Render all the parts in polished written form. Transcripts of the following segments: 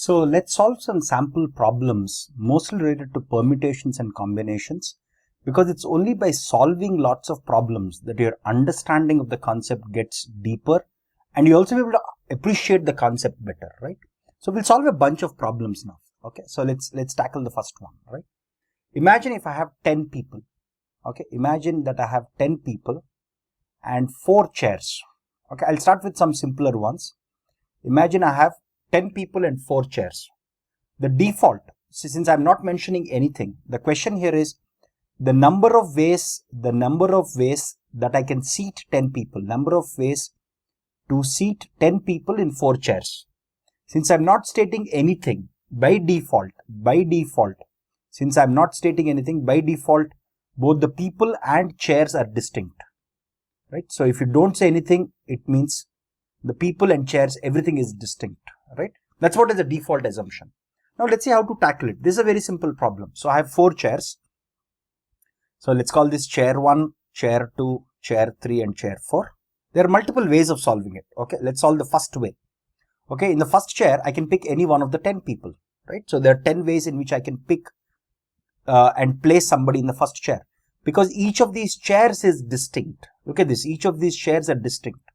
So let's solve some sample problems mostly related to permutations and combinations, because it's only by solving lots of problems that your understanding of the concept gets deeper and you also be able to appreciate the concept better, right? So we'll solve a bunch of problems now. Okay, so let's tackle the first one, right? Imagine if I have 10 people. Okay, imagine that I have 10 people and 4 chairs. Okay, I'll start with some simpler ones. Imagine I have 10 people and 4 chairs. The default, since I'm not mentioning anything, the question here is the number of ways that I can seat 10 people, number of ways to seat 10 people in 4 chairs. Since I'm not stating anything, by default, since I'm not stating anything, by default, both the people and chairs are distinct, right? So if you don't say anything, it means the people and chairs, everything is distinct, right? That's what is the default assumption. Now let's see how to tackle it. This is a very simple problem. So I have 4 chairs. So let's call this chair 1, chair 2, chair 3 and chair 4. There are multiple ways of solving it. Okay, let's solve the first way. Okay, in the first chair, I can pick any one of the 10 people, right? So there are 10 ways in which I can pick and place somebody in the first chair, because each of these chairs is distinct. Look at this, each of these chairs are distinct,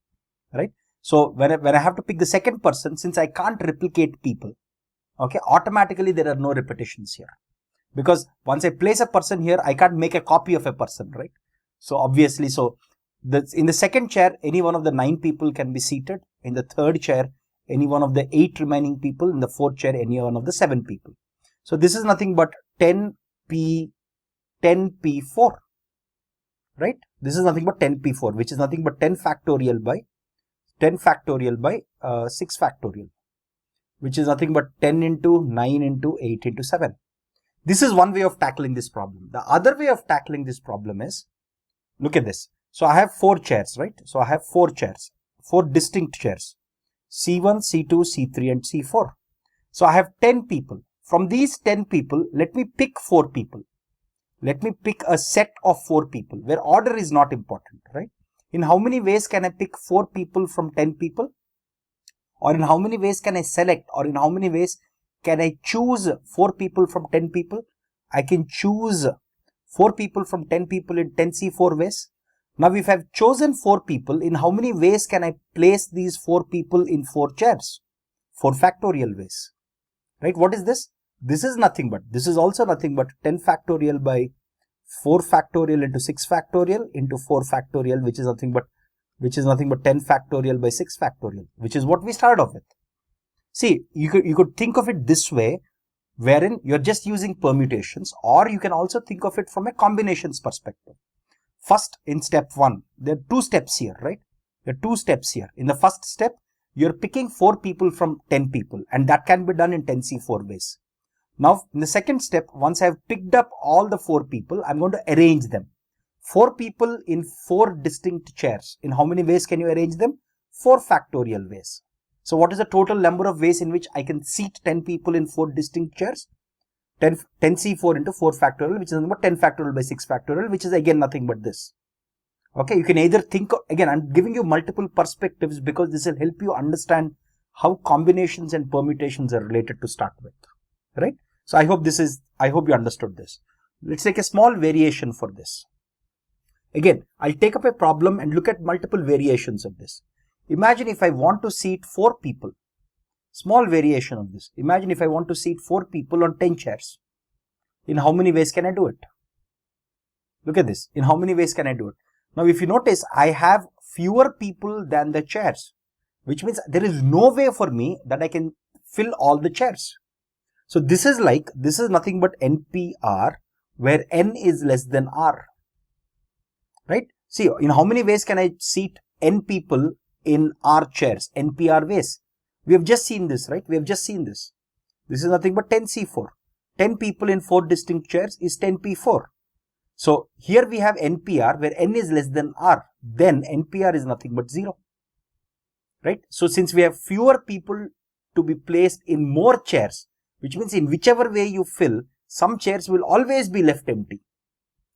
right? So when I have to pick the second person, since I can't replicate people, okay, automatically there are no repetitions here, because once I place a person here, I can't make a copy of a person, right? So obviously, in the second chair, any one of the 9 people can be seated. In the third chair, any one of the 8 remaining people. In the fourth chair, any one of the 7 people. So this is nothing but 10p4, right? This is nothing but 10p4, which is nothing but 10 factorial by 6 factorial, which is nothing but 10 into 9 into 8 into 7. This is one way of tackling this problem. The other way of tackling this problem is, look at this. So I have 4 chairs, right? So I have 4 chairs, 4 distinct chairs, C1, C2, C3 and C4. So I have 10 people. From these 10 people, let me pick 4 people. Let me pick a set of 4 people where order is not important, right? In how many ways can I pick 4 people from 10 people? Or in how many ways can I select, or in how many ways can I choose 4 people from 10 people? I can choose 4 people from 10 people in 10C4 ways. Now if I've chosen 4 people, in how many ways can I place these 4 people in 4 chairs? 4 factorial ways, right? What is this? This is also nothing but 10 factorial by 4 factorial into 6 factorial into 4 factorial, which is nothing but 10 factorial by 6 factorial, which is what we started off with. See, you could think of it this way, wherein you're just using permutations, or you can also think of it from a combinations perspective. First, in step 1, there are 2 steps here, right? There are 2 steps here. In the first step, you're picking 4 people from 10 people, and that can be done in 10C4 ways. Now, in the second step, once I've picked up all the 4 people, I'm going to arrange them. 4 people in 4 distinct chairs. In how many ways can you arrange them? 4 factorial ways. So what is the total number of ways in which I can seat 10 people in 4 distinct chairs? 10C4 into 4 factorial, which is nothing but 10 factorial by 6 factorial, which is again nothing but this. Okay, you can either think, again, I'm giving you multiple perspectives because this will help you understand how combinations and permutations are related to start with, right? So I hope you understood this. Let's take a small variation for this. Again, I'll take up a problem and look at multiple variations of this. Imagine if I want to seat 4 people. Small variation of this. Imagine if I want to seat 4 people on 10 chairs. In how many ways can I do it? Look at this. In how many ways can I do it? Now, if you notice, I have fewer people than the chairs, which means there is no way for me that I can fill all the chairs. So this is nothing but NPR, where N is less than R, right? See, in how many ways can I seat N people in R chairs? NPR ways. We have just seen this, right? We have just seen this. This is nothing but 10C4. 10 people in 4 distinct chairs is 10P4. So here we have NPR where N is less than R. Then NPR is nothing but 0, right? So since we have fewer people to be placed in more chairs, which means in whichever way you fill, some chairs will always be left empty,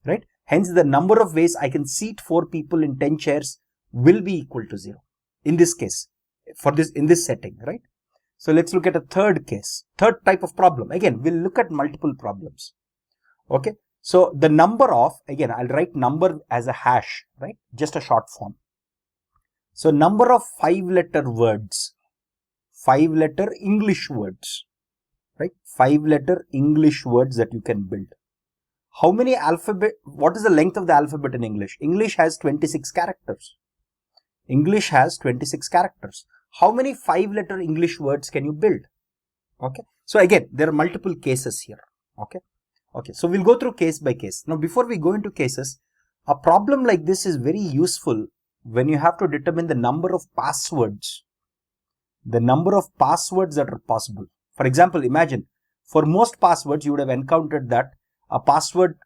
right? Hence the number of ways I can seat 4 people in 10 chairs will be equal to 0 in this case, in this setting, right? So let's look at a third case, third type of problem. Again, we'll look at multiple problems. Okay. So the number of, again, I'll write number as a hash, right? Just a short form. So number of 5-letter words, 5-letter English words, right? 5-letter English words that you can build. How many alphabet, what is the length of the alphabet in English? English has 26 characters. English has 26 characters. How many 5-letter English words can you build? Okay. So again, there are multiple cases here. Okay. Okay. So we'll go through case by case. Now, before we go into cases, a problem like this is very useful when you have to determine the number of passwords. The number of passwords that are possible. For example, imagine for most passwords, you would have encountered that a password,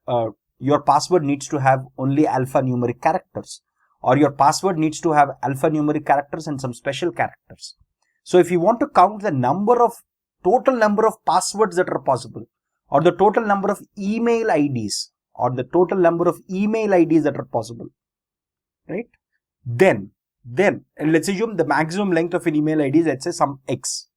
your password needs to have only alphanumeric characters, or your password needs to have alphanumeric characters and some special characters. So if you want to count the total number of passwords that are possible, or the total number of email IDs, that are possible, right? Then, and let's assume the maximum length of an email ID is, let's say, some X,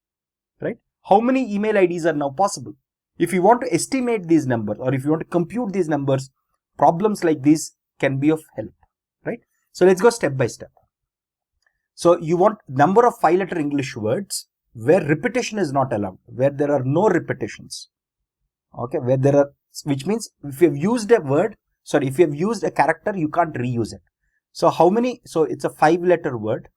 right? How many email IDs are now possible? If you want to estimate these numbers, or if you want to compute these numbers, problems like these can be of help, right? So let's go step by step. So you want number of 5-letter English words where repetition is not allowed, where there are no repetitions. Okay, where there are, which means if you have used a word, if you have used a character, you can't reuse it. So how many, so it's a 5-letter word,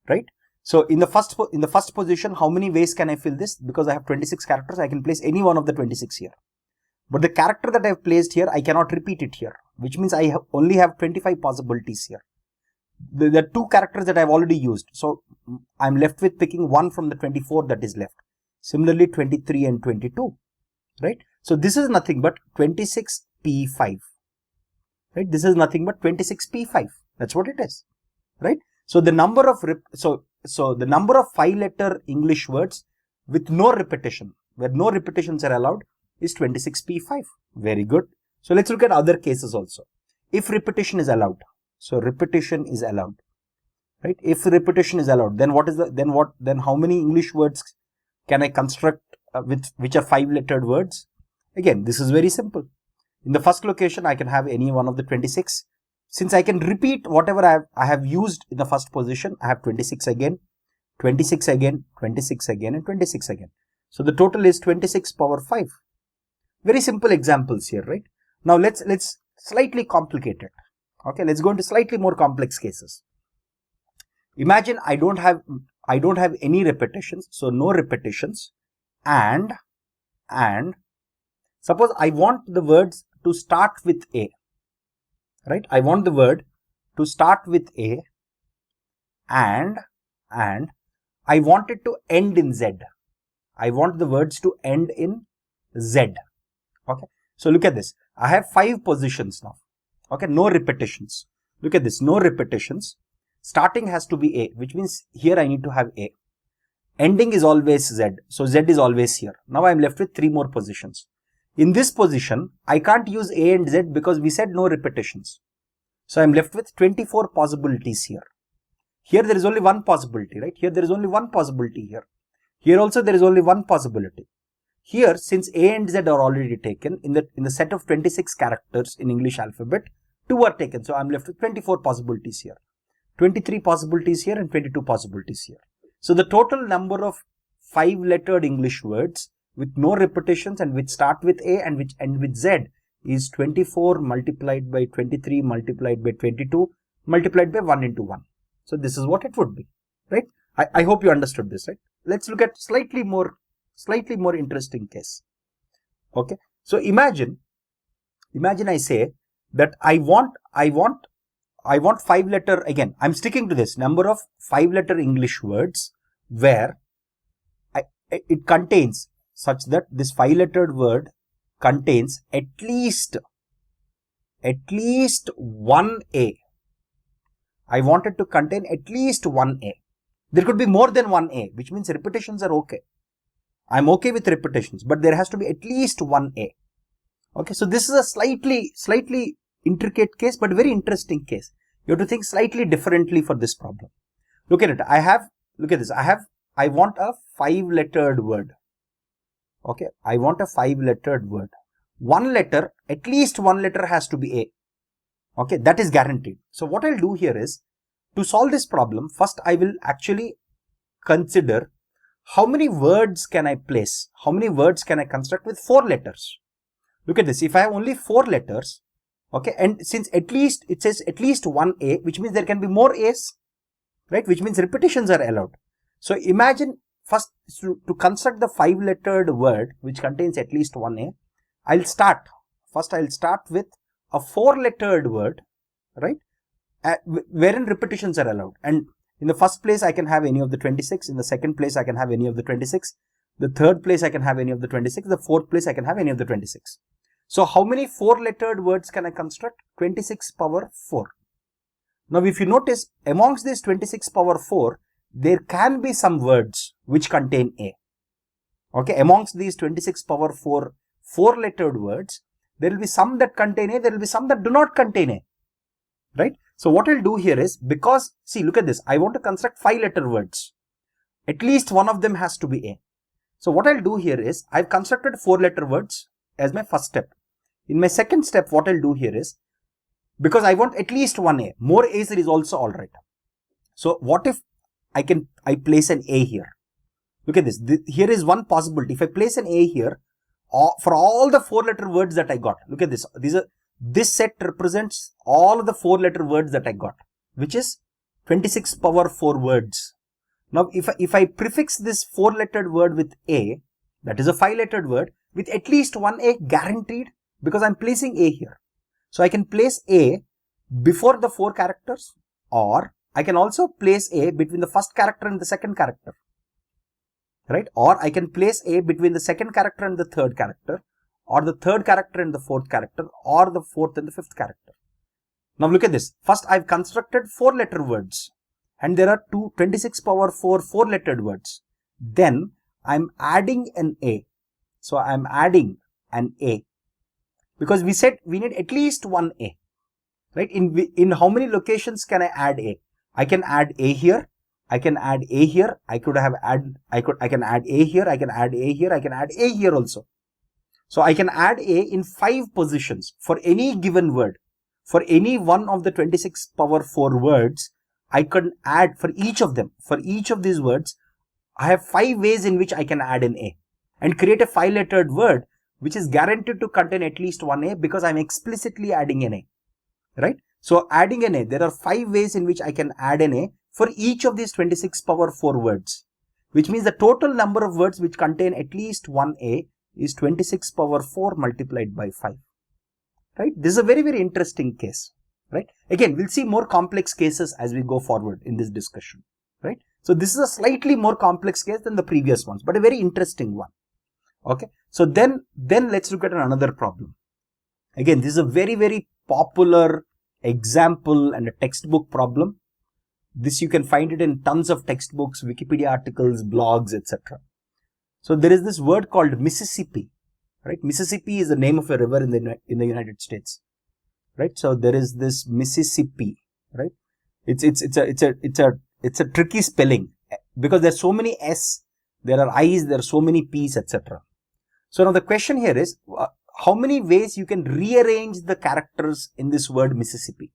right? So in the first position, how many ways can I fill this? Because I have 26 characters, I can place any one of the 26 here. But the character that I have placed here, I cannot repeat it here, which means I only have 25 possibilities here. There are 2 characters that I have already used. So I'm left with picking one from the 24 that is left. Similarly, 23 and 22, right? So this is nothing but 26p5, right? This is nothing but 26p5. That's what it is, right? So the number of, the number of 5-letter English words with no repetition, where no repetitions are allowed, is 26p5. Very good. So let's look at other cases also. If repetition is allowed, so repetition is allowed, right? If repetition is allowed, then then how many English words can I construct which are 5-lettered words? Again, this is very simple. In the first location, I can have any one of the 26. Since I can repeat whatever I have used in the first position, I have 26 again, 26 again, 26 again, and 26 again. So the total is 26 power 5. Very simple examples here, right? Now let's slightly complicate it. Okay, let's go into slightly more complex cases. Imagine I don't have any repetitions, so no repetitions, and suppose I want the words to start with A, right? I want the word to start with A, and I want it to end in Z. I want the words to end in Z. Okay, so look at this. I have 5 positions now. Okay, no repetitions. Look at this, no repetitions. Starting has to be A, which means here I need to have A. Ending is always Z, so Z is always here. Now I am left with 3 more positions. In this position, I can't use A and Z because we said no repetitions. So I am left with 24 possibilities here. Here there is only one possibility, right? Here there is only one possibility here. Here also there is only one possibility. Here, since A and Z are already taken, in the set of 26 characters in English alphabet, 2 are taken. So I'm left with 24 possibilities here, 23 possibilities here, and 22 possibilities here. So the total number of 5-lettered English words with no repetitions and which start with A and which end with Z is 24 multiplied by 23 multiplied by 22 multiplied by 1 into 1. So this is what it would be, right? I hope you understood this, right? Let's look at slightly more interesting case. Okay, so imagine I say that I want 5-letter, again I'm sticking to this number of 5-letter English words where it contains such that this 5-lettered word contains at least one A. I want it to contain at least one A. There could be more than one A, which means repetitions are okay. I'm okay with repetitions, but there has to be at least one A. Okay, so this is a slightly intricate case, but very interesting case. You have to think slightly differently for this problem. Look at it. Look at this. I have I want a 5-lettered word. Okay, I want a 5-lettered word. One letter, at least one letter has to be A. Okay, that is guaranteed. So what I'll do here is, to solve this problem, first I will actually consider how many words can I place? How many words can I construct with 4 letters? Look at this. If I have only 4 letters, okay, and since it says at least one A, which means there can be more A's, right? Which means repetitions are allowed. So imagine first to construct the 5-lettered word which contains at least one A, I'll start with a 4-lettered word, right? Wherein repetitions are allowed. And in the first place, I can have any of the 26. In the second place, I can have any of the 26. The third place, I can have any of the 26. The fourth place, I can have any of the 26. So how many 4-lettered words can I construct? 26 power 4. Now, if you notice, amongst these 26 power 4, there can be some words which contain A. Okay, amongst these 26 power 4 4-lettered words, there will be some that contain A, there will be some that do not contain A. Right? So what I'll do here is, because, see, look at this, I want to construct 5-letter words. At least one of them has to be A. So what I'll do here is, I've constructed 4-letter words as my first step. In my second step, what I'll do here is, because I want at least one A, more A's is also alright. So what if I place an A here? Look at this. Here is one possibility. If I place an A here, for all the 4-letter words that I got, look at this. This set represents all the 4-letter words that I got, which is 26 power 4 words. Now, if I prefix this 4-lettered word with A, that is a 5-lettered word, with at least one A guaranteed, because I'm placing A here. So I can place A before the 4 characters, or I can also place A between the first character and the second character. Right? Or I can place A between the second character and the third character, or the third character and the fourth character, or the fourth and the fifth character. Now look at this. First, I've constructed 4-letter words, and there are 26 power 4 4-lettered words. Then I'm adding an A. So I'm adding an A, because we said we need at least one A. Right? In how many locations can I add A? I can add A here. I can add A here. I can add A here. I can add A here. I can add A here also. So I can add A in 5 positions for any given word. For any one of the 26 power 4 words, I can add for each of them. For each of these words, I have 5 ways in which I can add an A and create a 5-lettered word which is guaranteed to contain at least one A, because I'm explicitly adding an A. Right? So adding an A, there are 5 ways in which I can add an A for each of these 26 power 4 words, which means the total number of words which contain at least one A is 26 power 4 multiplied by 5. Right? This is a very, very interesting case. Right? Again, we'll see more complex cases as we go forward in this discussion. Right? So this is a slightly more complex case than the previous ones, but a very interesting one. Okay. So then let's look at another problem. Again, this is a very, very popular example and a textbook problem. This you can find it in tons of textbooks, Wikipedia articles, blogs, etc. So there is this word called Mississippi, right? Mississippi is the name of a river in the United States, right? So there is this Mississippi, right? It's a tricky spelling, because there's so many S, there are I's, there are so many P's, etc. So now the question here is, how many ways you can rearrange the characters in this word Mississippi?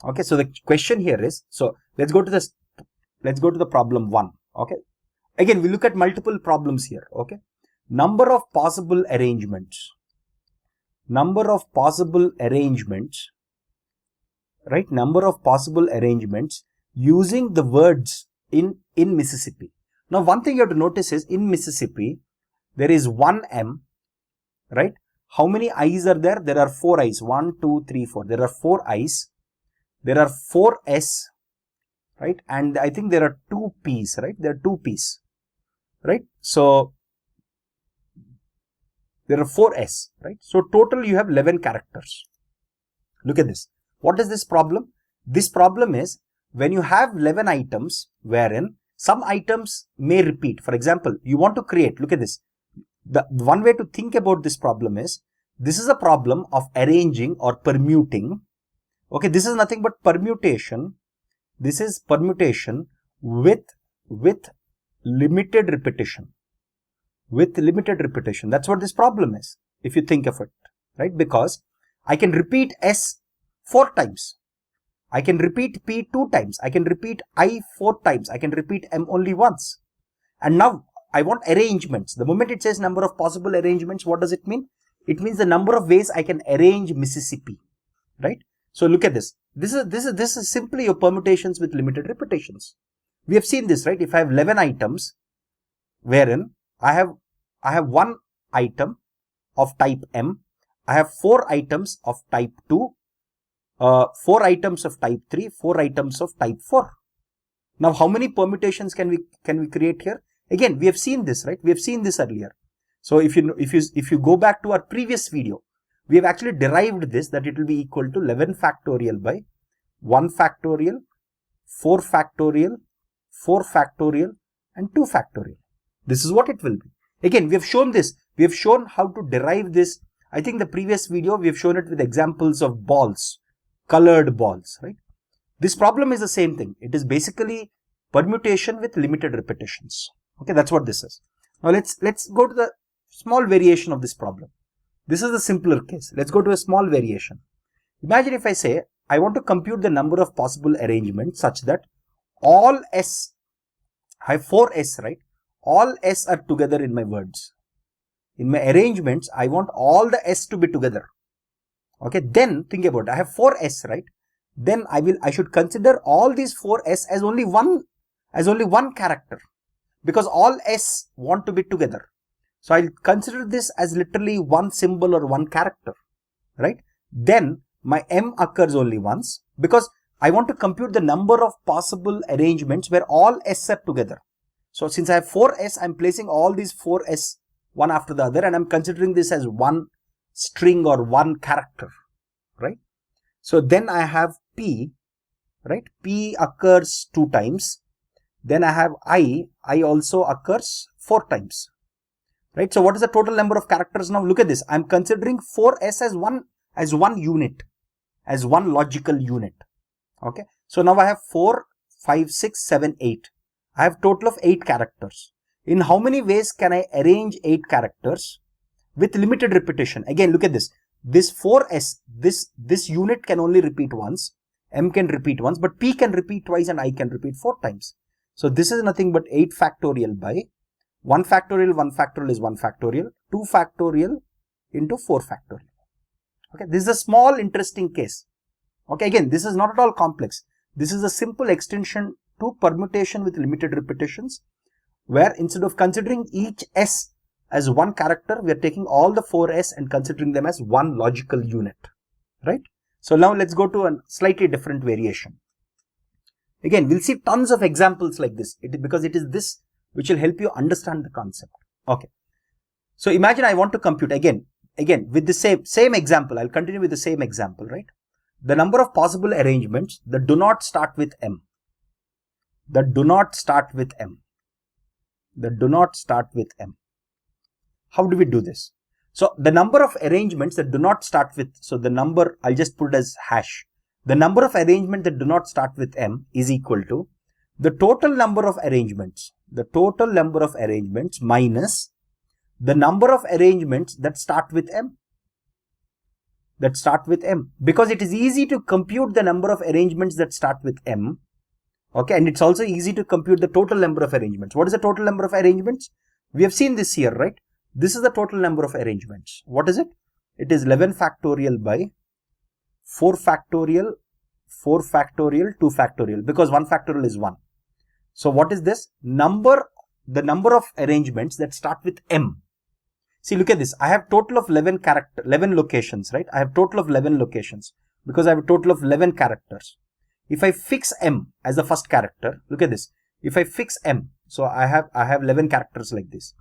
Okay, so the question here is, so let's go to the problem 1. Okay, again we look at multiple problems here. Okay, number of possible arrangements, right? Number of possible arrangements using the words in Mississippi. Now one thing you have to notice is, in Mississippi there is one M, right? How many I's are there? There are 4 I's. 1, 2, 3, 4. There are 4 I's. There are 4 S, right? And I think there are 2 P's, right? There are 2 P's, right? So there are 4 S, right? So total you have 11 characters. Look at this. What is this problem? This problem is when you have 11 items wherein some items may repeat. For example, you want to create, look at this. The one way to think about this problem is, this is a problem of arranging or permuting. Okay, this is nothing but permutation. This is permutation with limited repetition. With limited repetition. That's what this problem is, if you think of it, right? Because I can repeat S 4 times. I can repeat P 2 times. I can repeat I 4 times. I can repeat M only once. And now I want arrangements. The moment it says number of possible arrangements, what does it mean? It means the number of ways I can arrange Mississippi, right? So look at this. This is simply your permutations with limited repetitions. We have seen this, right? If I have 11 items, wherein I have one item of type M, I have 4 items of type 2, 4 items of type 3, 4 items of type 4. Now, how many permutations can we create here? Again, we have seen this, right? We have seen this earlier. So if you go back to our previous video, we have actually derived this, that it will be equal to 11 factorial by 1 factorial, 4 factorial, 4 factorial, and 2 factorial. This is what it will be. Again, we have shown this. We have shown how to derive this. I think the previous video, we have shown it with examples of balls, colored balls, right? This problem is the same thing. It is basically permutation with limited repetitions. Okay, that's what this is. Now let's go to the small variation of this problem. This is the simpler case. Let's go to a small variation. Imagine if I say, I want to compute the number of possible arrangements such that all S, I have 4 S, right? All S are together in my words. In my arrangements, I want all the S to be together. Okay, then think about it. I have 4 S, right? Then I should consider all these 4 S as only one character, because all S want to be together. So I'll consider this as literally one symbol or one character, right? Then my M occurs only once, because I want to compute the number of possible arrangements where all S are together. So since I have 4 S, I'm placing all these 4 S one after the other, and I'm considering this as one string or one character, right? So then I have P, right? P occurs 2 times. Then I have I also occurs 4 times, right? So what is the total number of characters now? Look at this. I'm considering 4S as one unit, as one logical unit. Okay. So now I have 4, 5, 6, 7, 8. I have total of 8 characters. In how many ways can I arrange 8 characters with limited repetition? Again, look at this. This 4S, this unit can only repeat once, M can repeat once, but P can repeat twice and I can repeat 4 times. So this is nothing but 8 factorial by 1 factorial is 1 factorial, 2 factorial into 4 factorial. Okay, this is a small interesting case. Okay, again, this is not at all complex. This is a simple extension to permutation with limited repetitions, where instead of considering each S as one character, we are taking all the 4S and considering them as one logical unit, right? So now let's go to a slightly different variation. Again, we'll see tons of examples like this, because it is this which will help you understand the concept. Okay. So imagine I want to compute again with the same example. I'll continue with the same example, right? The number of possible arrangements that do not start with M. That do not start with M. That do not start with M. How do we do this? So the number of arrangements that do not start with, so the number, I'll just put it as hash. The number of arrangements that do not start with M is equal to the total number of arrangements. The total number of arrangements minus the number of arrangements that start with M. That start with M. Because it is easy to compute the number of arrangements that start with M. Okay, and it's also easy to compute the total number of arrangements. What is the total number of arrangements? We have seen this here, right? This is the total number of arrangements. What is it? It is 11 factorial by 4 factorial, 4 factorial, 2 factorial, because 1 factorial is 1. So what is this? The number of arrangements that start with M. See, look at this. I have total of 11 locations, right? I have total of 11 locations because I have a total of 11 characters. If I fix M as the first character, look at this. If I fix M, so I have 11 characters like this.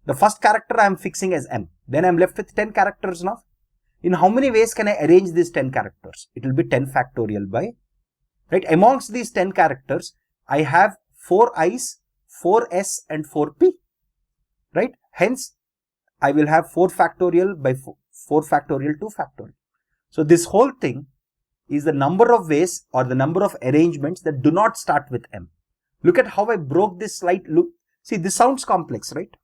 The first character I am fixing as M. Then I am left with 10 characters now. In how many ways can I arrange these 10 characters? It will be 10 factorial by, right? Amongst these 10 characters, I have 4 I's, 4 S and 4 P, right? Hence, I will have 4 factorial by 4 factorial, 2 factorial. So this whole thing is the number of ways or the number of arrangements that do not start with M. Look at how I broke this See, this sounds complex, right?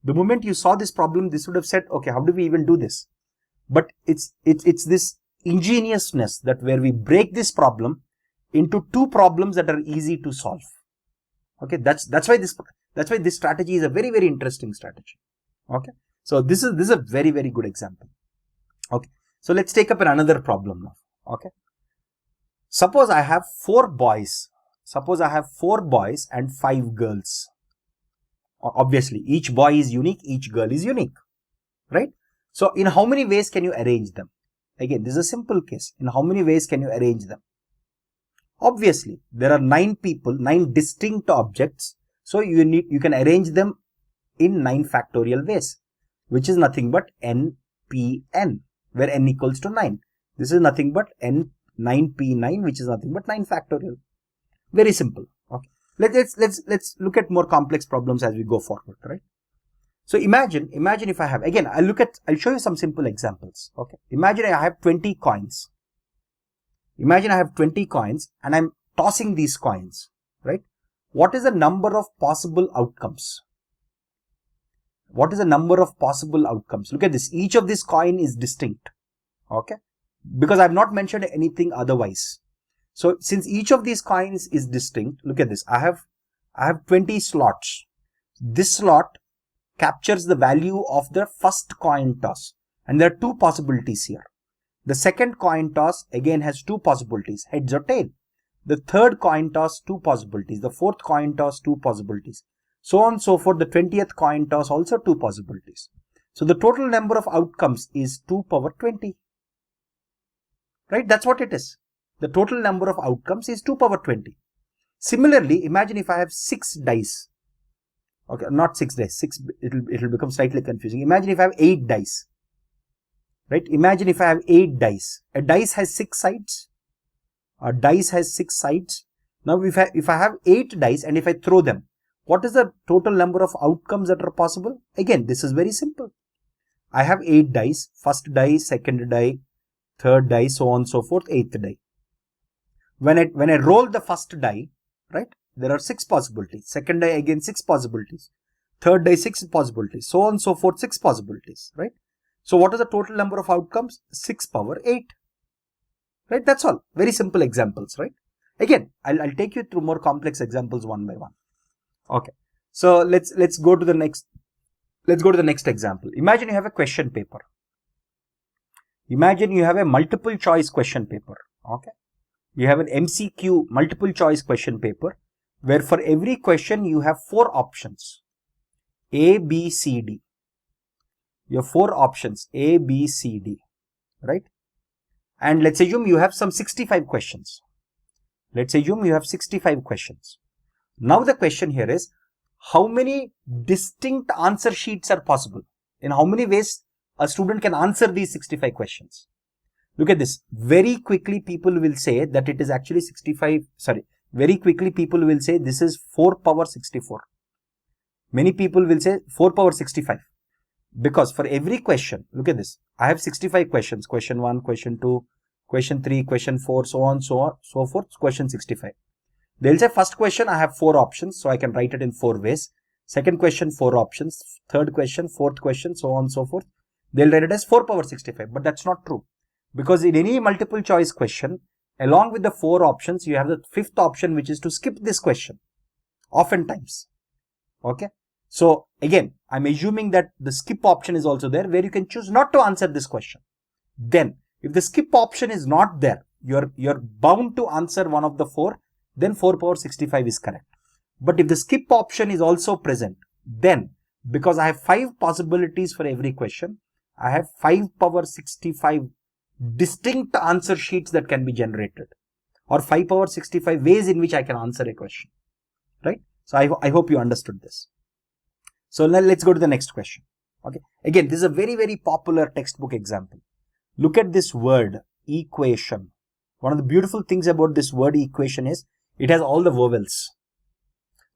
The moment you saw this problem, this would have said, okay, how do we even do this? But it's this ingeniousness that where we break this problem into two problems that are easy to solve. Okay, that's why this strategy is a very, very interesting strategy. Okay, so this is a very, very good example. Okay, so let's take up another problem now. Okay, suppose I have four boys and 5 girls. Obviously, each boy is unique, each girl is unique, right? So in how many ways can you arrange them? Again, this is a simple case. In how many ways can you arrange them? Obviously, there are 9 people, 9 distinct objects. So you can arrange them in 9 factorial ways, which is nothing but npn, where n equals to 9. This is nothing but n9p9, which is nothing but 9 factorial. Very simple. Okay. Let's look at more complex problems as we go forward, right? So imagine if I have, again, I'll show you some simple examples. Okay. Imagine I have 20 coins. Imagine I have 20 coins and I'm tossing these coins, right? What is the number of possible outcomes? What is the number of possible outcomes? Look at this. Each of this coin is distinct. Okay. Because I've not mentioned anything otherwise. So since each of these coins is distinct, look at this. I have 20 slots. This slot captures the value of the first coin toss. And there are 2 possibilities here. The second coin toss again has 2 possibilities, heads or tail. The third coin toss, 2 possibilities. The fourth coin toss, 2 possibilities. So on and so forth. The 20th coin toss also 2 possibilities. So the total number of outcomes is 2 power 20. Right? That's what it is. The total number of outcomes is 2 power 20. Similarly, imagine if I have 6 dice. Okay, not 6 dice. It'll become slightly confusing. Imagine if I have 8 dice. Right? Imagine if I have 8 dice. A dice has 6 sides. A dice has 6 sides. Now, if I have 8 dice and if I throw them, what is the total number of outcomes that are possible? Again, this is very simple. I have 8 dice. First die, second die, third die, so on and so forth, 8th die. When I roll the first die, right, there are 6 possibilities. Second die, again 6 possibilities. Third die, 6 possibilities. So on and so forth, 6 possibilities, right? So what is the total number of outcomes? 6 power 8. Right? That's all. Very simple examples, right? Again, I'll take you through more complex examples one by one. Okay. So let's go to the next example. Imagine you have a question paper. Imagine you have a multiple choice question paper. Okay. You have an MCQ, multiple choice question paper, where for every question you have 4 options. A, B, C, D. You have 4 options. A, B, C, D. Right? And let's assume you have some 65 questions. Let's assume you have 65 questions. Now the question here is, how many distinct answer sheets are possible? In how many ways a student can answer these 65 questions? Look at this. Very quickly people will say that it is actually very quickly people will say this is 4 power 64. Many people will say 4 power 65. Because for every question, look at this. I have 65 questions. Question 1, question 2, question 3, question 4, so on, so forth, question 65. They'll say first question I have 4 options, so I can write it in 4 ways. Second question 4 options. Third question, fourth question, so on, so forth. They'll write it as 4 power 65, but that's not true. Because in any multiple choice question, along with the 4 options, you have the 5th option, which is to skip this question. Oftentimes. Okay. So again, I'm assuming that the skip option is also there, where you can choose not to answer this question. Then, if the skip option is not there, you're bound to answer one of the 4, then 4 power 65 is correct. But if the skip option is also present, then because I have 5 possibilities for every question, I have 5 power 65 distinct answer sheets that can be generated, or 5 power 65 ways in which I can answer a question, right? So I hope you understood this. So now let's go to the next question. Okay. Again, this is a very, very popular textbook example. Look at this word, equation. One of the beautiful things about this word equation is it has all the vowels.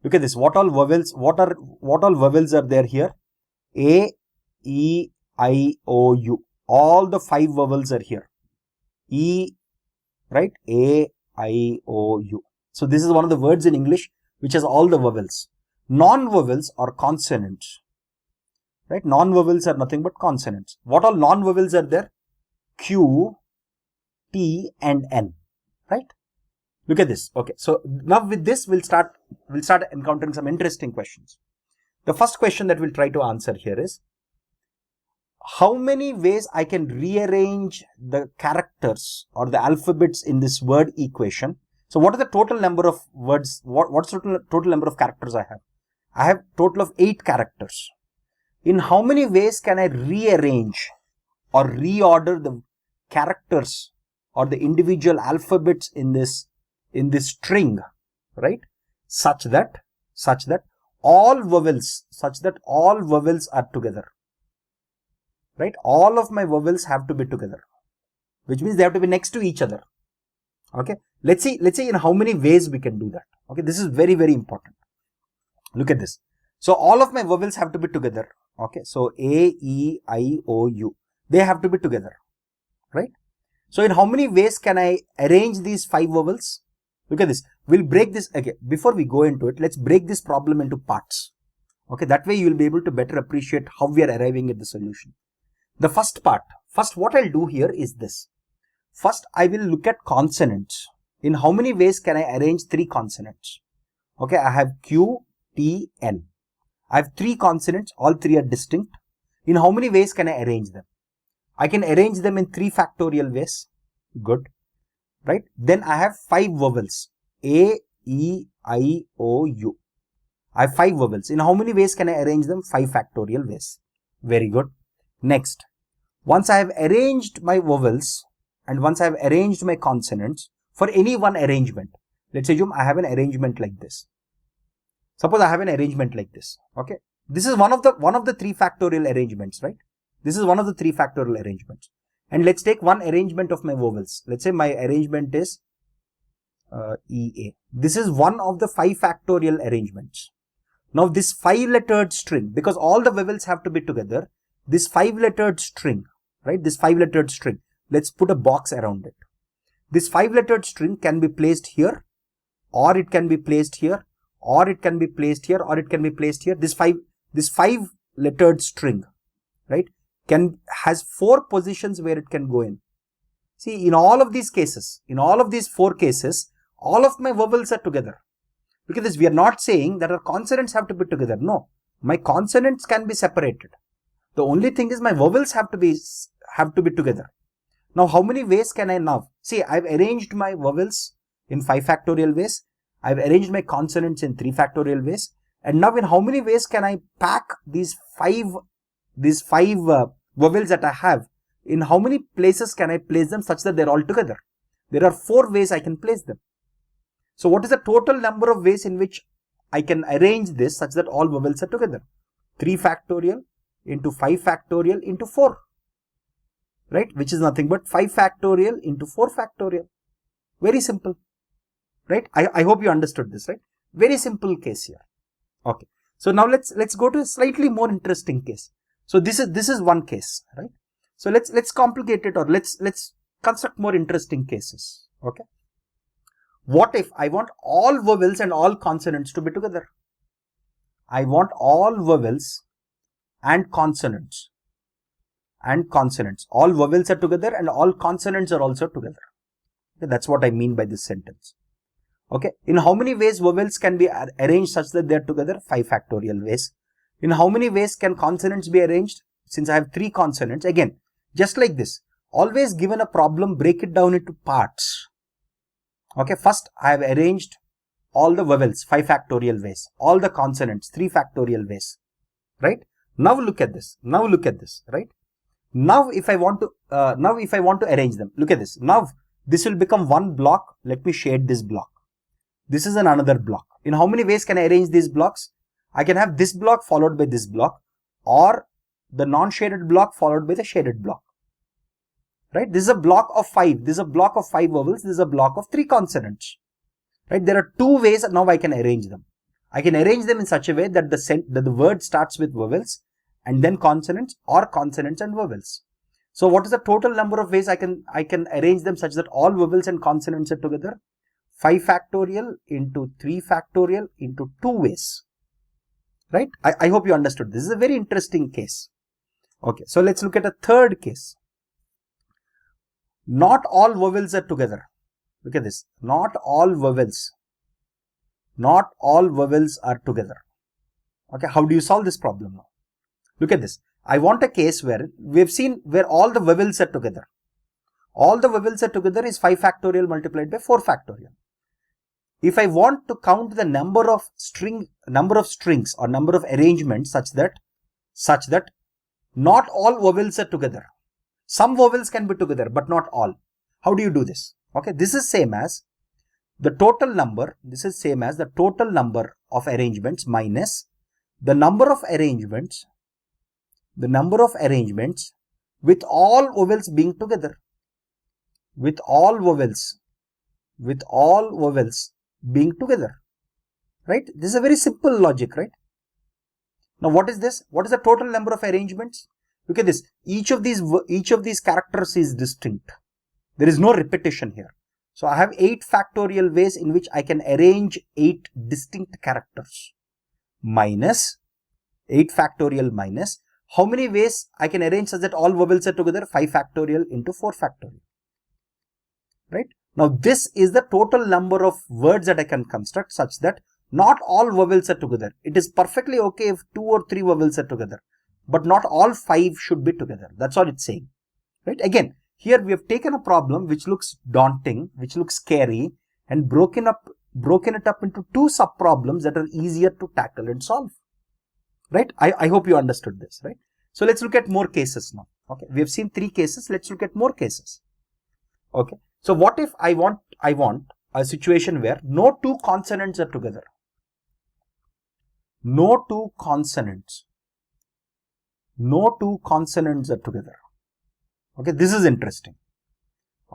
Look at this. What all vowels are there here? A, E, I, O, U. All the 5 vowels are here. E, right? A, I, O, U. So this is one of the words in English which has all the vowels. non-vowels or consonants, right? Non-vowels are nothing but consonants. What all non-vowels are there? Q, T and N, right? Look at this. Okay, so now with this we'll start encountering some interesting questions. The first question that we'll try to answer here is, how many ways I can rearrange the characters or the alphabets in this word equation? So what is the total number of words? What's the total number of characters I have? I have total of 8 characters. In how many ways can I rearrange or reorder the characters or the individual alphabets in this string, right? Such that all vowels are together, right? All of my vowels have to be together, which means they have to be next to each other. Okay, let's see in how many ways we can do that. Okay, this is very, very important. Look at this. So all of my vowels have to be together. Okay, so A, E, I, O, U, they have to be together, right? So in how many ways can I arrange these 5 vowels? Look at this. We'll break this again. Before we go into it, let's break this problem into parts. Okay, that way you will be able to better appreciate how we are arriving at the solution. The first what I'll do here is this. First, I will look at consonants. In how many ways can I arrange 3 consonants? Okay, I have Q, T, N. I have 3 consonants, all 3 are distinct. In how many ways can I arrange them? I can arrange them in 3 factorial ways. Good. Right? Then I have 5 vowels. A, E, I, O, U. I have 5 vowels. In how many ways can I arrange them? 5 factorial ways. Very good. Next, once I have arranged my vowels and once I have arranged my consonants for any one arrangement, let's assume I have an arrangement like this. Suppose I have an arrangement like this. Okay, this is one of the 3 factorial arrangements, right? This is one of the 3 factorial arrangements. And let's take one arrangement of my vowels. Let's say my arrangement is EA. This is one of the 5 factorial arrangements. Now this 5-lettered string, because all the vowels have to be together, this 5-lettered string, right? This 5-lettered string, let's put a box around it. This 5-lettered string can be placed here, or it can be placed here, or it can be placed here, or it can be placed here. This 5-lettered string, right, has 4 positions where it can go in. See, in all of these cases, in all of these 4 cases, all of my vowels are together. Look at this. We are not saying that our consonants have to be together. No, my consonants can be separated. The only thing is my vowels have to be together. Now, how many ways can I now? See, I've arranged my vowels in 5 factorial ways. I've arranged my consonants in 3 factorial ways. And now in how many ways can I pack these five vowels that I have? In how many places can I place them such that they're all together? There are 4 ways I can place them. So what is the total number of ways in which I can arrange this such that all vowels are together? 3 factorial into 5 factorial into 4, right? Which is nothing but 5 factorial into 4 factorial. Very simple, right? I hope you understood this, right? Very simple case here. Okay. So now let's go to a slightly more interesting case. So this is one case, right? So let's complicate it, or let's construct more interesting cases. Okay. What if I want all vowels and all consonants to be together? I want all vowels and consonants. All vowels are together and all consonants are also together. Okay, that's what I mean by this sentence. Okay. In how many ways vowels can be arranged such that they are together? 5 factorial ways. In how many ways can consonants be arranged? Since I have 3 consonants, again, just like this, always given a problem, break it down into parts. Okay, first I have arranged all the vowels 5 factorial ways, all the consonants 3 factorial ways, right? Now look at this. Right? Now if I want to arrange them, look at this. Now this will become one block. Let me shade this block. This is another block. In how many ways can I arrange these blocks? I can have this block followed by this block, or the non-shaded block followed by the shaded block. Right? This is a block of 5. This is a block of 5 vowels. This is a block of 3 consonants. Right? There are 2 ways now I can arrange them. I can arrange them in such a way that the word starts with vowels and then consonants, or consonants and vowels. So what is the total number of ways I can arrange them such that all vowels and consonants are together? 5 factorial into 3 factorial into 2 ways. right? I hope you understood. This is a very interesting case. Okay, so let's look at a third case. Not all vowels are together. Look at this. Not all vowels are together. Okay, how do you solve this problem now? Look at this. I want a case where we've seen where all the vowels are together. All the vowels are together is 5 factorial multiplied by 4 factorial. If I want to count the number of strings or number of arrangements such that not all vowels are together. Some vowels can be together, but not all. How do you do this? Okay, this is same as the total number. This is same as the total number of arrangements minus the number of arrangements with all vowels being together. With all vowels being together. Right? This is a very simple logic, right? Now what is this? What is the total number of arrangements? Look at this. Each of these characters is distinct. There is no repetition here. So I have 8 factorial ways in which I can arrange 8 distinct characters. Minus 8 factorial minus how many ways I can arrange such that all vowels are together? 5 factorial into 4 factorial. Right? Now this is the total number of words that I can construct such that not all vowels are together. It is perfectly okay if 2 or 3 vowels are together, but not all 5 should be together. That's all it's saying. Right? Again, here we have taken a problem which looks daunting, which looks scary, and broken it up into 2 sub-problems that are easier to tackle and solve. Right? I hope you understood this, right? So let's look at more cases now. Okay, we have seen 3 cases. Let's look at more cases. Okay, so what if I want a situation where no 2 consonants are together? No 2 consonants are together. Okay, this is interesting.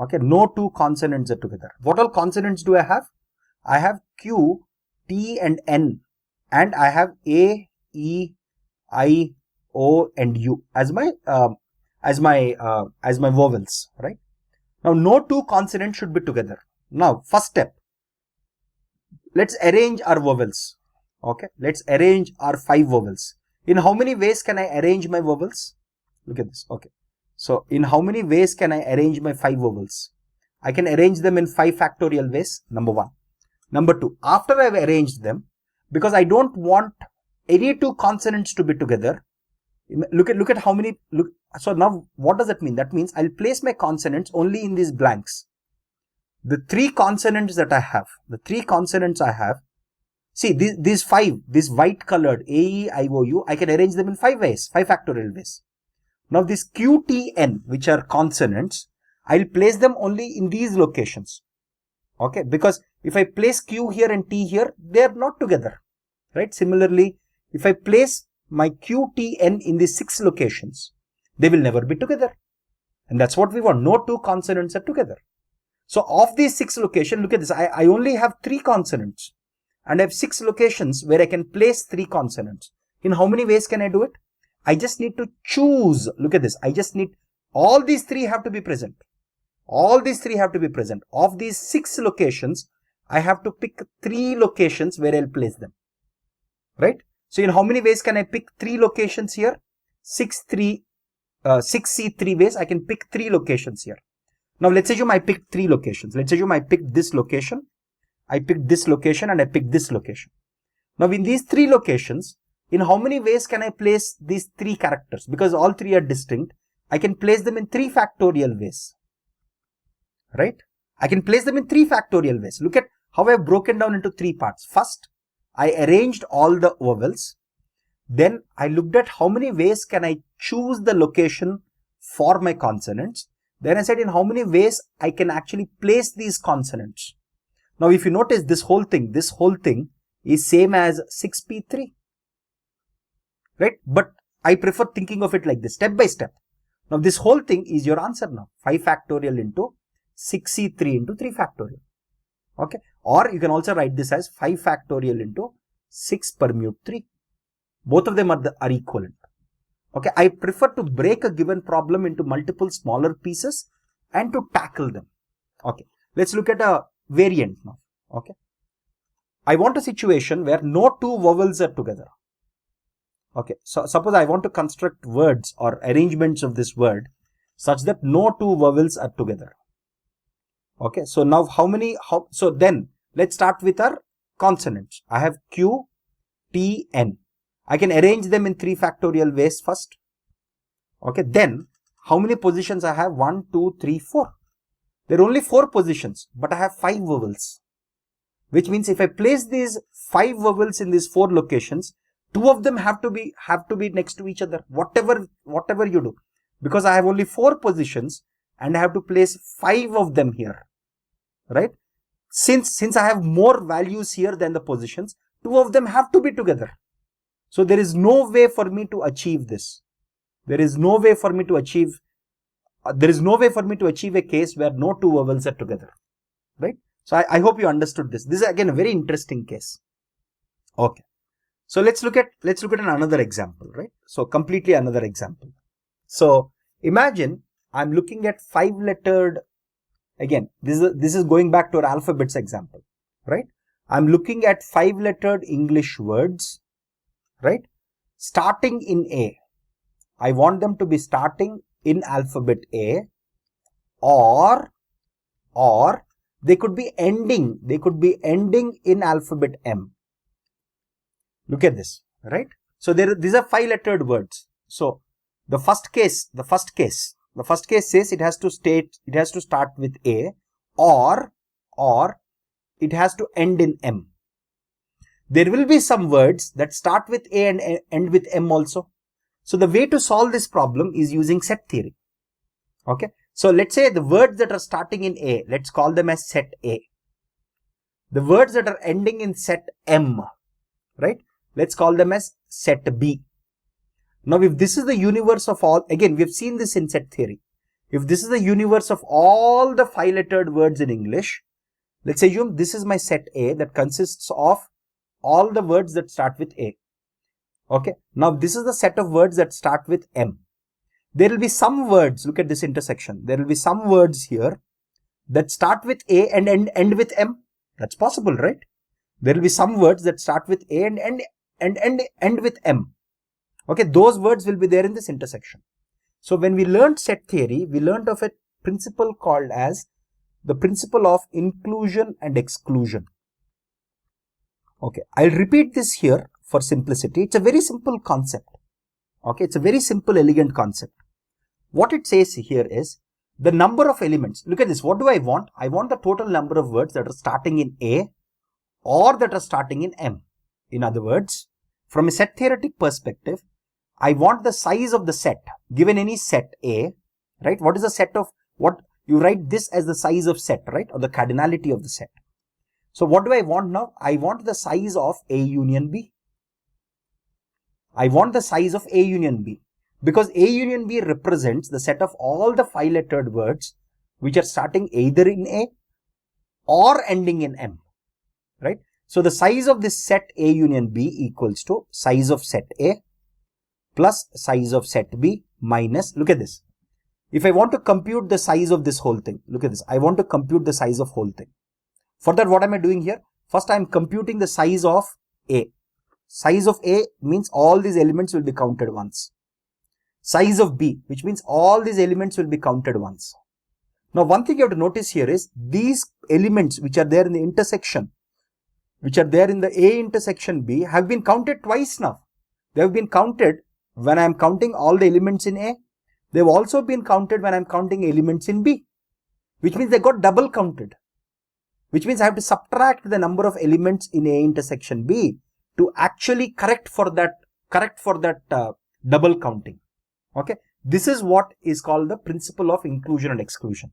Okay, no 2 consonants are together. What all consonants do I have? I have Q, T and N, and I have A, E, I, O and U as my vowels, right? Now no 2 consonants should be together. Now first step, let's arrange our vowels. Okay, let's arrange our 5 vowels. In how many ways can I arrange my vowels? Look at this. Okay, so in how many ways can I arrange my 5 vowels? I can arrange them in 5 factorial ways, number 1. Number 2, after I've arranged them, because I don't want any 2 consonants to be together, look at how many, so now what does that mean? That means I'll place my consonants only in these blanks. The 3 consonants that I have, see these 5, this white colored A, E, I, O, U, I can arrange them in 5 ways, 5 factorial ways. Now this Q, T, N, which are consonants, I'll place them only in these locations. Okay, because if I place Q here and T here, they are not together, right? Similarly, if I place my Q, T, N in these 6 locations, they will never be together. And that's what we want. No 2 consonants are together. So of these 6 locations, look at this. I only have 3 consonants and I have 6 locations where I can place 3 consonants. In how many ways can I do it? I just need to choose. Look at this. I just need, all these 3 have to be present. All these 3 have to be present. Of these 6 locations, I have to pick 3 locations where I'll place them. Right? So in how many ways can I pick 3 locations here? 6 C3 ways. I can pick 3 locations here. Now let's assume I picked 3 locations. Let's assume I picked this location, I picked this location, and I picked this location. Now in these 3 locations, in how many ways can I place these 3 characters? Because all 3 are distinct, I can place them in 3 factorial ways. Right? I can place them in 3 factorial ways. Look at how I have broken down into 3 parts. First, I arranged all the vowels. Then I looked at how many ways can I choose the location for my consonants. Then I said in how many ways I can actually place these consonants. Now if you notice this whole thing is same as 6P3. Right? But I prefer thinking of it like this, step by step. Now this whole thing is your answer now. 5 factorial into 6C3 into 3 factorial. Okay. Or you can also write this as 5 factorial into 6 permute 3. Both of them are equivalent. Okay. I prefer to break a given problem into multiple smaller pieces and to tackle them. Okay. Let's look at a variant now. Okay. I want a situation where no 2 vowels are together. Okay, so suppose I want to construct words or arrangements of this word such that no two vowels are together. Okay, so now so then let's start with our consonants. I have Q, T, N. I can arrange them in 3 factorial ways first. Okay, then how many positions I have? 1, 2, 3, 4. There are only 4 positions, but I have 5 vowels. Which means if I place these 5 vowels in these 4 locations, 2 of them have to be next to each other, whatever you do. Because I have only 4 positions and I have to place 5 of them here. Right? Since I have more values here than the positions, 2 of them have to be together. So there is no way for me to achieve this. There is no way for me to achieve a case where no 2 vowels are together. Right? So I hope you understood this. This is again a very interesting case. Okay. So let's look at another example, right? So completely another example. So imagine I'm looking at 5-lettered. Again, this is going back to our alphabets example, right? I'm looking at 5-lettered English words, right? Starting in A. I want them to be starting in alphabet A, or they could be ending in alphabet M. Look at this, right? So these are 5-lettered words. So the first case says it has to start with A, or it has to end in M. There will be some words that start with A and end with M also. So the way to solve this problem is using set theory. Okay. So let's say the words that are starting in A, let's call them as set A. The words that are ending in set M, right? Let's call them as set B. Now, if this is the universe of all, again, we have seen this in set theory. If this is the universe of all the 5-lettered words in English, let's assume this is my set A that consists of all the words that start with A. Okay. Now, this is the set of words that start with M. There will be some words, look at this intersection. There will be some words here that start with A and end with M. That's possible, right? There will be some words that start with A and end with M. Okay, those words will be there in this intersection. So when we learned set theory, we learned of a principle called as the principle of inclusion and exclusion. Okay, I'll repeat this here for simplicity. It's a very simple concept. Okay, it's a very simple, elegant concept. What it says here is the number of elements. Look at this. What do I want? I want the total number of words that are starting in A or that are starting in M. In other words, from a set theoretic perspective, I want the size of the set given any set A, right? What is the set of what you write this as the size of set, right? Or the cardinality of the set. So what do I want now? I want the size of A union B. I want the size of A union B because A union B represents the set of all the 5-lettered words which are starting either in A or ending in M, right? So the size of this set A union B equals to size of set A plus size of set B minus, look at this. If I want to compute the size of this whole thing, look at this. I want to compute the size of whole thing. For that, what am I doing here? First, I am computing the size of A. Size of A means all these elements will be counted once. Size of B, which means all these elements will be counted once. Now, one thing you have to notice here is these elements which are there in the intersection, which are there in the A intersection B have been counted twice now. They have been counted when I am counting all the elements in A. They have also been counted when I am counting elements in B, which means they got double counted, which means I have to subtract the number of elements in A intersection B to actually correct for that double counting. Okay, this is what is called the principle of inclusion and exclusion.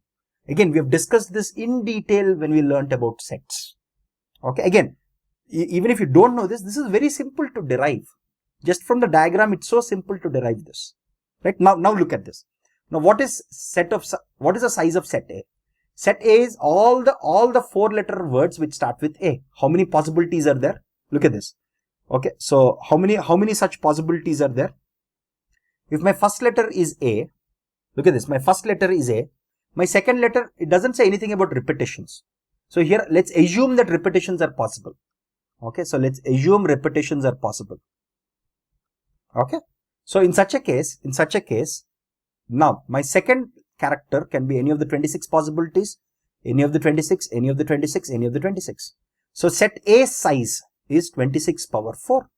Again, we have discussed this in detail when we learnt about sets. Okay, again, even if you don't know this, this is very simple to derive. Just from the diagram, it's so simple to derive this. Right, now look at this. Now, what is the size of set A? Set A is all the 4-letter words which start with A. How many possibilities are there? Look at this. Okay, so how many such possibilities are there? If my first letter is A, look at this. My first letter is A. My second letter, it doesn't say anything about repetitions. So here, let's assume that repetitions are possible. Okay, so let's assume repetitions are possible. Okay. So in such a case, now my second character can be any of the 26 possibilities, any of the 26, any of the 26, any of the 26. So set A size is 26 power 4.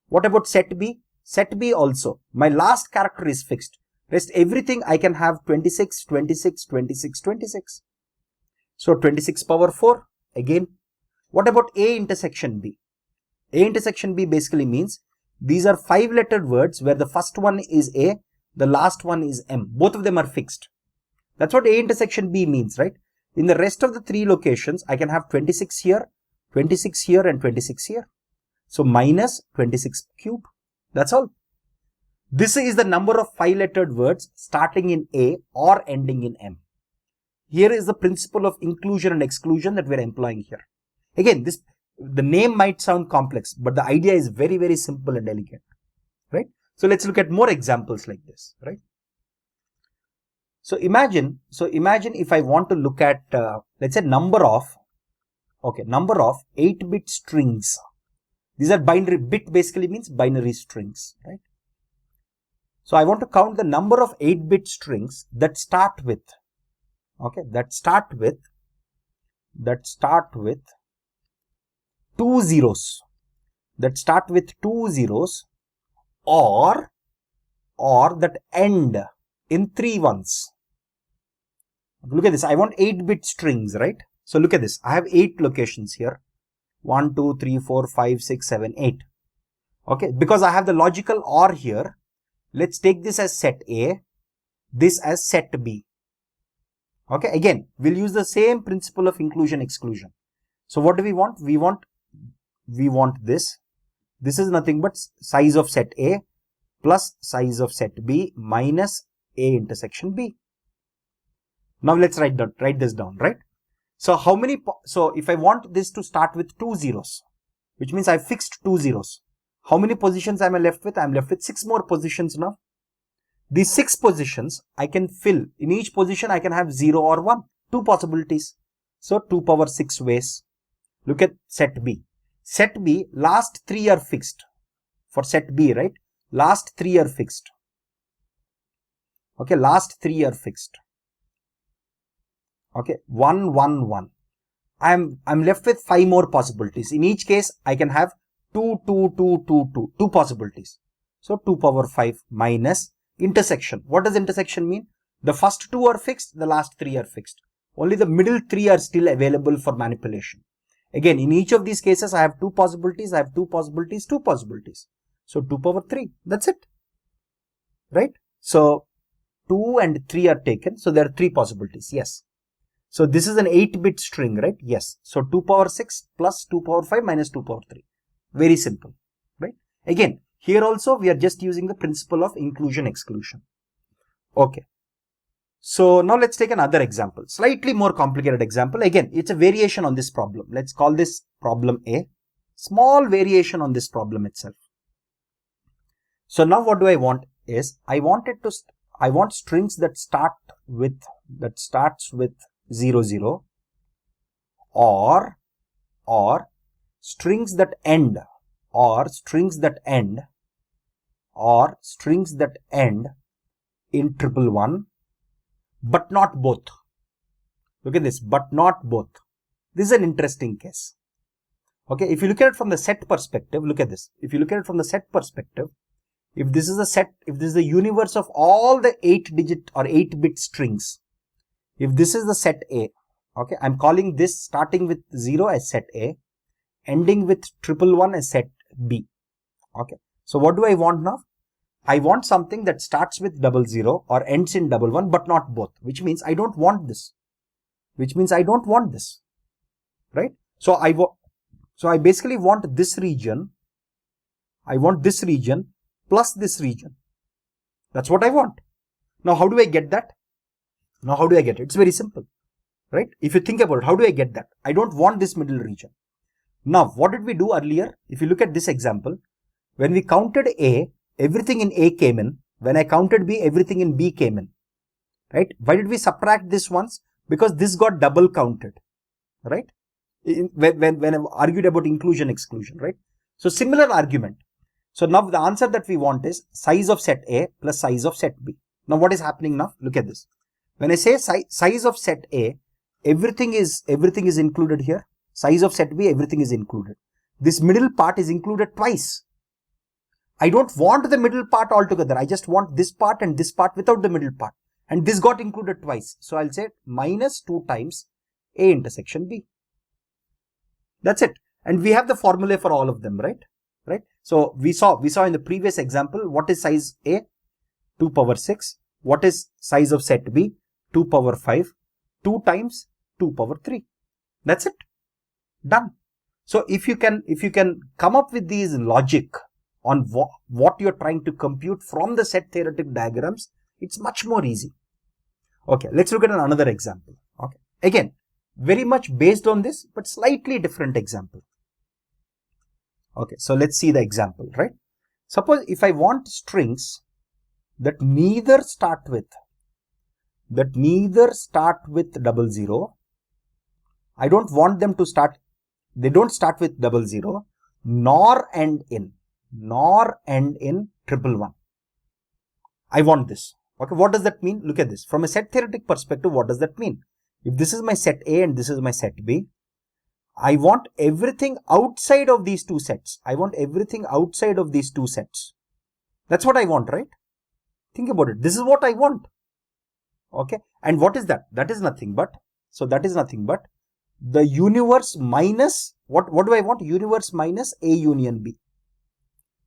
What about set B? Set B also, my last character is fixed. Rest everything I can have 26, 26, 26, 26. So 26 power 4 again. What about A intersection B? A intersection B basically means these are 5-lettered words where the first one is A, the last one is M. Both of them are fixed. That's what A intersection B means, right? In the rest of the 3 locations, I can have 26 here, 26 here and 26 here. So minus 26 cube. That's all. This is the number of 5-lettered words starting in A or ending in M. Here is the principle of inclusion and exclusion that we are employing here. Again, the name might sound complex, but the idea is very, very simple and elegant, right? So let's look at more examples like this, right? So imagine if I want to look at, let's say number of 8-bit strings. These are binary. Bit basically means binary strings, right? So I want to count the number of 8-bit strings that start with, that start with 2 zeros, or that end in 3 ones. Look at this. I want 8-bit strings, right? So look at this. I have 8 locations here. 1, 2, 3, 4, 5, 6, 7, 8. Okay, because I have the logical OR here, let's take this as set A, this as set B. Okay, again, we'll use the same principle of inclusion exclusion. So what do we want? We want this. This is nothing but size of set A plus size of set B minus A intersection B. Now let's write this down, right? So so if I want this to start with 2 zeros, which means I fixed 2 zeros. How many positions am I left with? I'm left with 6 more positions now. These 6 positions I can fill. In each position I can have 0 or 1. 2 possibilities. So 2 power 6 ways. Look at set B. Set B, last 3 are fixed. For set B, right? Last 3 are fixed. Okay, last 3 are fixed. Okay, 1, 1, 1. I'm left with 5 more possibilities. In each case, I can have 2 possibilities. So 2 power 5 minus intersection. What does intersection mean? The first 2 are fixed, the last 3 are fixed. Only the middle 3 are still available for manipulation. Again, in each of these cases, I have 2 possibilities, I have 2 possibilities, 2 possibilities. So 2 power 3, that's it. Right? So 2 and 3 are taken, so there are 3 possibilities, yes. So this is an 8-bit string, right? Yes. So 2 power 6 plus 2 power 5 minus 2 power 3. Very simple, right? Again, here also we are just using the principle of inclusion exclusion. Okay. So now let's take another example, slightly more complicated example. Again, it's a variation on this problem. Let's call this problem A. Small variation on this problem itself. So now what do I want is, I want strings that starts with 0, 0, or strings that end in 111, but not both. Look at this, but not both. This is an interesting case. Okay, if you look at it from the set perspective, look at this. If you look at it from the set perspective, if this is the universe of all the 8-digit or 8-bit strings, if this is the set A, okay, I'm calling this starting with 0 as set A, ending with 111 as set B. Okay, so what do I want now? I want something that starts with 00 or ends in 11, but not both, which means I don't want this. Right? So I basically want this region. I want this region plus this region. That's what I want. Now, how do I get that? It's very simple, right? If you think about it, how do I get that? I don't want this middle region. Now, what did we do earlier? If you look at this example, when we counted A, everything in A came in. When I counted B, everything in B came in, right? Why did we subtract this once? Because this got double counted, right? When I argued about inclusion exclusion, right? So similar argument. So now the answer that we want is size of set A plus size of set B. Now what is happening now? Look at this. When I say size of set A, everything is included here. Size of set B, everything is included. This middle part is included twice. I don't want the middle part altogether. I just want this part and this part without the middle part. And this got included twice. So I'll say minus 2 times A intersection B. That's it. And we have the formula for all of them, right? Right. So we saw in the previous example, what is size A? 2 power 6. What is size of set B? 2 power 5. 2 times 2 power 3. That's it. Done. So if you can come up with these logic on what you're trying to compute from the set theoretic diagrams, it's much more easy. Okay, let's look at another example. Okay, again, very much based on this, but slightly different example. Okay, so let's see the example, right? Suppose if I want strings that neither start with 00, I don't want them to start, they don't start with 00, nor end in 111. I want this. Okay, what does that mean? Look at this. From a set theoretic perspective, what does that mean? If this is my set A and this is my set B, I want everything outside of these two sets. I want everything outside of these two sets. That's what I want, right? Think about it. This is what I want. Okay. And what is that? That is nothing but, the universe minus, what do I want? Universe minus A union B.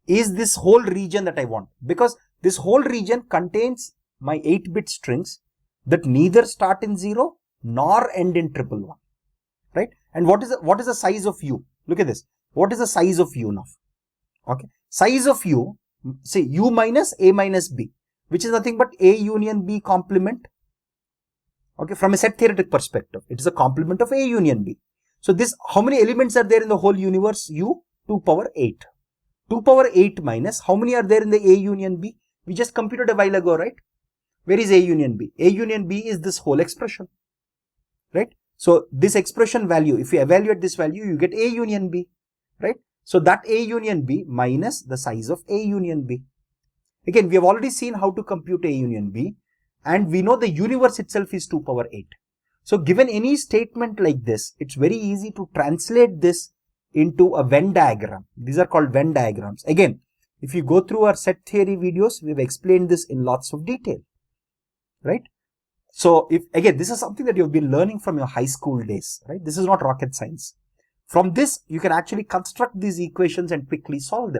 Is this whole region that I want. Because this whole region contains my 8-bit strings that neither start in 0 nor end in 111. Right? And what is the size of U? Look at this. What is the size of U now? Okay. Size of U, say U minus A minus B, which is nothing but A union B complement. Okay. From a set theoretic perspective, it is a complement of A union B. So this, how many elements are there in the whole universe? U, 2 power 8. 2 power 8 minus, how many are there in the A union B? We just computed a while ago, right? Where is A union B? A union B is this whole expression, right? So this expression value, if you evaluate this value, you get A union B, right? So that A union B minus the size of A union B. Again, we have already seen how to compute A union B, and we know the universe itself is 2 power 8. So given any statement like this, it's very easy to translate this into a Venn diagram. These are called Venn diagrams. Again, if you go through our set theory videos, we've explained this in lots of detail, right? So if again, this is something that you've been learning from your high school days, right? This is not rocket science. From this, you can actually construct these equations and quickly solve them.